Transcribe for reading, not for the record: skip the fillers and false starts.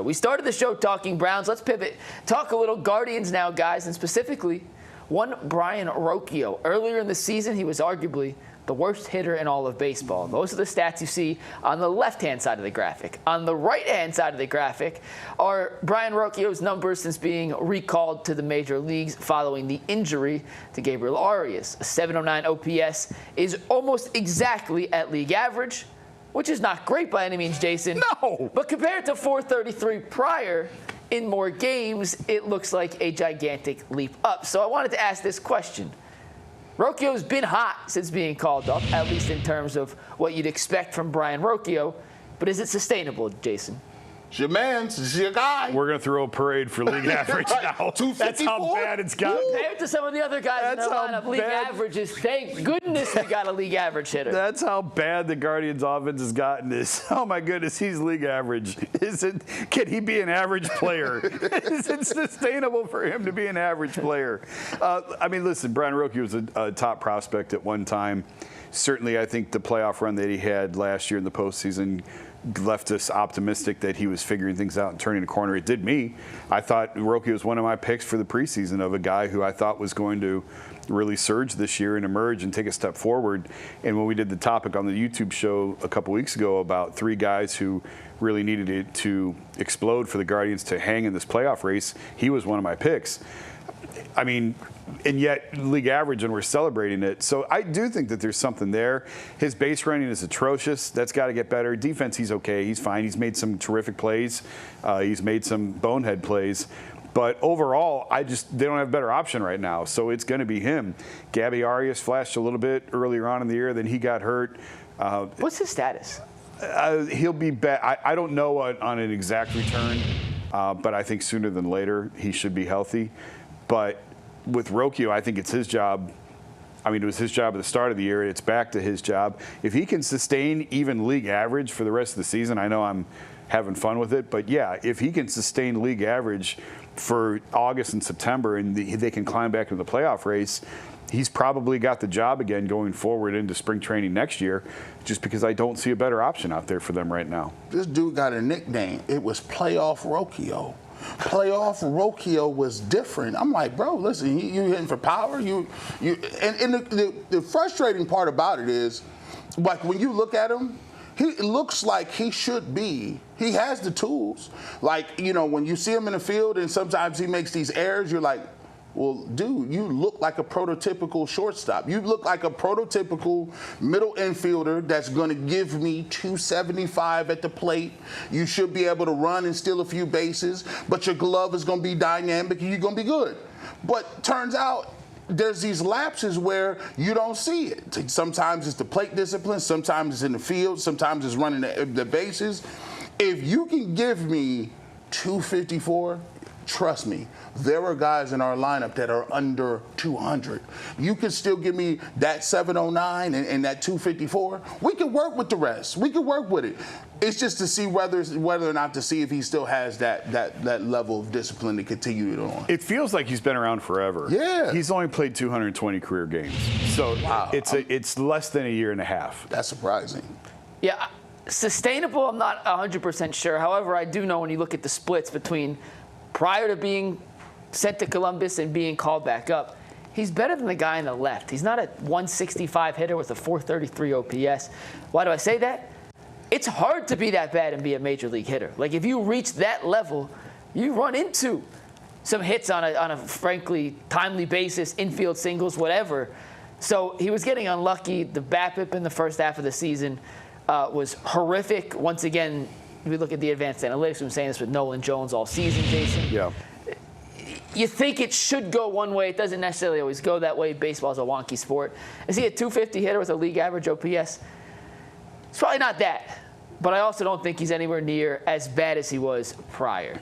We started the show talking Browns. Let's pivot. Talk a little Guardians now, guys, and specifically one Brayan Rocchio. Earlier in the season, he was arguably the worst hitter in all of baseball. Those are the stats you see on the left-hand side of the graphic. On the right-hand side of the graphic are Brayan Rocchio's numbers since being recalled to the major leagues following the injury to Gabriel Arias. A 709 OPS is almost exactly at league average, which is not great by any means, Jason. No! But compared to 433 prior, in more games, it looks like a gigantic leap up. So I wanted to ask this question. Rocchio's been hot since being called up, at least in terms of what you'd expect from Brayan Rocchio. But is it sustainable, Jason? It's your man. It's your guy. We're going to throw a parade for league average Right. now. 254? That's how bad it's gotten. Compared to some of the other guys in the lineup, league averages, thank goodness we got a league average hitter. That's how bad the Guardians' offense has gotten. Oh, my goodness, he's league average. Can he be an average player? Is it sustainable for him to be an average player? I mean, listen, Brayan Rocchio was a top prospect at one time. Certainly, I think the playoff run that he had last year in the postseason left us optimistic that he was figuring things out and turning the corner. It did me. I thought Rocchio was one of my picks for the preseason of a guy who I thought was going to really surge this year and emerge and take a step forward. And when we did the topic on the YouTube show a couple weeks ago about three guys who really needed it to explode for the Guardians to hang in this playoff race, he was one of my picks. I mean, and yet league average, and we're celebrating it. So I do think that there's something there. His base running is atrocious. That's got to get better. Defense, he's okay. He's fine. He's made some terrific plays. He's made some bonehead plays. But overall, they don't have a better option right now. So it's going to be him. Gabby Arias flashed a little bit earlier on in the year. Then he got hurt. What's his status? He'll be back. I don't know on an exact return, but I think sooner than later he should be healthy. But with Rocchio, I think it's his job. I mean, it was his job at the start of the year. It's back to his job. If he can sustain even league average for the rest of the season, I know I'm having fun with it, but yeah, if he can sustain league average for August and September and they can climb back into the playoff race, he's probably got the job again going forward into spring training next year, just because I don't see a better option out there for them right now. This dude got a nickname. It was Playoff Rocchio. Playoff Rocchio was different. I'm like, bro, listen, you hitting for power. And the frustrating part about it is, like, when you look at him, he looks like he should be. He has the tools. Like, you know, when you see him in the field and sometimes he makes these errors, you're like, well, dude, you look like a prototypical shortstop. You look like a prototypical middle infielder that's going to give me 275 at the plate. You should be able to run and steal a few bases, but your glove is going to be dynamic and you're going to be good. But turns out there's these lapses where you don't see it. Sometimes it's the plate discipline, sometimes it's in the field, sometimes it's running the bases. If you can give me 254, trust me, there are guys in our lineup that are under 200. You can still give me that 709 and that 254. We can work with the rest. We can work with it. It's just to see whether or not to see if he still has that level of discipline to continue it on. It feels like he's been around forever. Yeah. He's only played 220 career games. So wow. It's less than a year and a half. That's surprising. Yeah, sustainable, I'm not 100% sure. However, I do know when you look at the splits between prior to being sent to Columbus and being called back up, he's better than the guy on the left. He's not a 165 hitter with a 433 OPS. Why do I say that? It's hard to be that bad and be a major league hitter. Like, if you reach that level, you run into some hits on a frankly timely basis, infield singles, whatever. So he was getting unlucky. The BABIP in the first half of the season was horrific. Once again, if we look at the advanced analytics, we've been saying this with Nolan Jones all season, Jason. Yeah. You think it should go one way. It doesn't necessarily always go that way. Baseball's a wonky sport. Is he a 250 hitter with a league average OPS? It's probably not that. But I also don't think he's anywhere near as bad as he was prior.